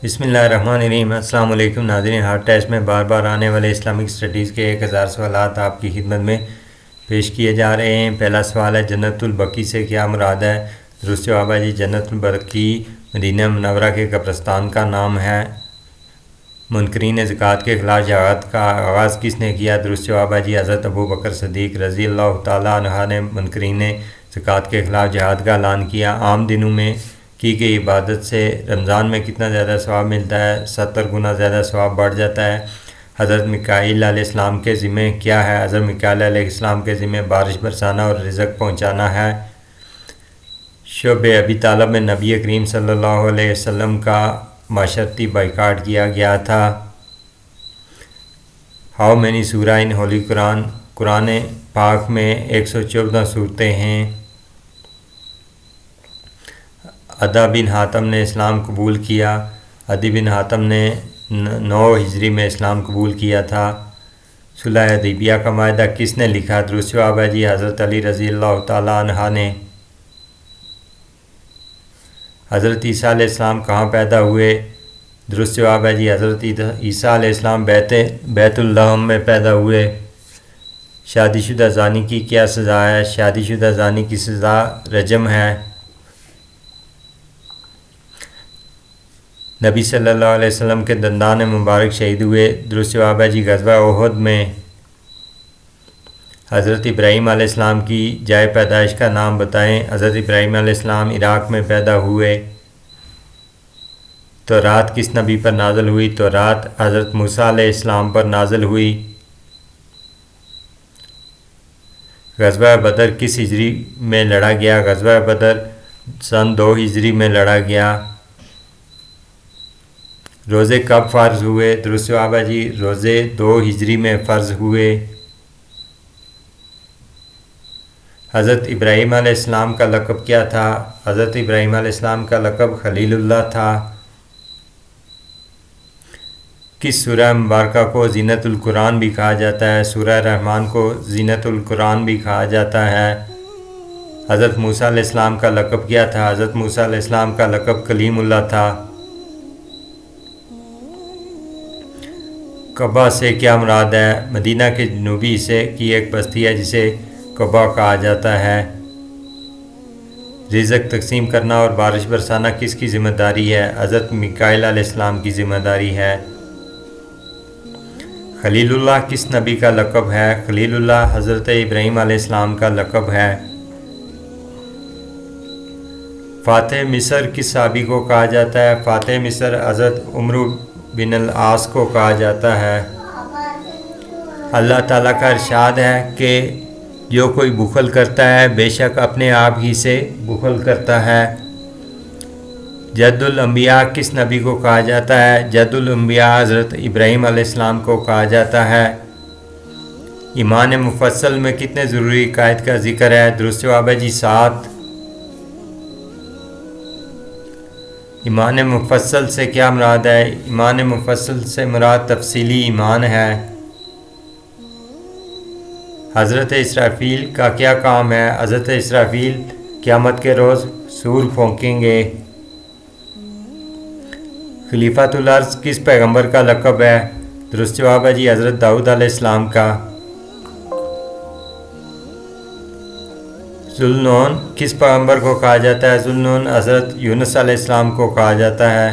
बिस्मिल्लाहिर्रहमानिर्रहीम। अस्सलाम वालेकुम नाज़रीन। हर टेस्ट में बार बार आने वाले इस्लामिक स्टडीज़ के 1000 सवालात आपकी खिदमत में पेश किए जा रहे हैं। पहला सवाल है, जन्नतुल बकी से क्या मुराद है? दुरुस्त जवाब है जी, जन्नतुल बकी मदीना मुनव्वरा के कब्रिस्तान का नाम है। मुनकरीन ज़कात के ख़िलाफ़ जहाद का आगाज़ किसने किया? दुरुस्त जवाब है जी, हज़रत अबू बकर सिद्दीक़ रज़ी अल्लाह तआला अन्हु ने मुनकरीन ज़कात के ख़िलाफ़ जहाद का ऐलान किया। आम दिनों में की गई इबादत से रमज़ान में कितना ज़्यादा सवाब मिलता है? 70 गुना ज़्यादा सवाब बढ़ जाता है। हज़रत मिकाईल अलैहिस्सलाम के ज़िम्मे क्या है? हज़रत मिकाईल अलैहिस्सलाम के ज़िम्मे बारिश बरसाना और रिज़्क़ पहुँचाना है। शुब अबी तालिब में नबी करीम सल्लल्लाहु अलैहि वसल्लम का माशरती बाइकाट किया गया था। हाउ मैनी सूरा इन होली कुरान? कुरान पाक में 114 सूरतें हैं। अदा बिन हातम ने इस्लाम कबूल किया। अदी बिन हातम ने 9 हिजरी में इस्लाम कबूल किया था। सुलह हुदैबिया का मायदा किसने लिखा? दुरुस्त जवाब है जी, हज़रत अली रज़ी अल्लाह तआला अन्हु ने। हज़रत ईसा अलैहिस्सलाम कहाँ पैदा हुए? दुरुस्त जवाब है जी, हज़रत ईसा अलैहिस्सलाम बैतुल लहम में पैदा हुए। शादीशुदा ज़ानी की क्या सज़ा है? शादीशुदा ज़ानी की सज़ा रजम है। नबी सल्लल्लाहु अलैहि वसल्लम के दंदान मुबारक शहीद हुए। दुरुस्त जवाब है जी, ग़ज़वा उहद में। हज़रत इब्राहीम अलैहिस्सलाम की जाए पैदाइश का नाम बताएं। हज़रत इब्राहीम अलैहिस्सलाम इराक़ में पैदा हुए। तो रात किस नबी पर नाज़िल हुई? तो रात हज़रत मूसा अलैहिस्सलाम पर नाज़िल हुई। ग़ज़वा बदर किस हिजरी में लड़ा गया? ग़ज़वा बदर सन 2 हिजरी में लड़ा गया। रोज़े कब फ़र्ज़ हुए? दुरुस्त जवाब है जी, रोज़े 2 हिजरी में फ़र्ज़ हुए। हज़रत इब्राहीम अलैहिस्सलाम का लक़ब क्या था? हज़रत इब्राहीम अलैहिस्सलाम का लक़ब खलीलुल्लाह था। किस सूरह मुबारका को ज़ीनतुल कुरान भी कहा जाता है? सूरह रहमान को ज़ीनतुल कुरान भी कहा जाता है। हज़रत मूसा अलैहिस्सलाम का लक़ब क्या था? हज़रत मूसा अलैहिस्सलाम का लक़ब कलीमुल्लाह था। कबा से क्या मुराद है? मदीना के जनूबी हिस्से की एक बस्ती है जिसे कबा कहा जाता है। रिज़्क़ तकसीम करना और बारिश बरसाना किसकी ज़िम्मेदारी है? हज़रत मिकाईल अलैहिस्सलाम की ज़िम्मेदारी है। खलीलुल्लाह किस नबी का लक़ब है? खलीलुल्लाह हज़रत इब्राहीम अलैहिस्सलाम का लक़ब है। फ़ातिह मिस्र किस सहाबी को कहा जाता है? फ़ातिह मिस्र हज़रत उमर बिन अल आस को कहा जाता है। अल्लाह ताला का इरशाद है कि जो कोई बुखल करता है बेशक अपने आप ही से बुखल करता है। जद्दुल अंबिया किस नबी को कहा जाता है? जद्दुल अंबिया हज़रत इब्राहीम अलैहिस्सलाम को कहा जाता है। ईमान मुफस्सल में कितने ज़रूरी कायद का ज़िक्र है? दुरुस्त जवाब है जी, 7। ईमान मुफस्सल से क्या मुराद है? ईमान मुफस्सल से मुराद तफसीली ईमान है। हज़रत इसराफील का क्या काम है? हज़रत इसराफील क़यामत के रोज़ सूर फूंकेंगे। खलीफातुल अर्ज़ किस पैगंबर का लक़ब है? दुरुस्त जवाब है जी, हज़रत दाऊद अलैहिस्सलाम का। ज़ुल्नून किस पैगंबर को कहा जाता है? ज़ुल्नून हज़रत यूनुस अलैहिस्सलाम को कहा जाता है।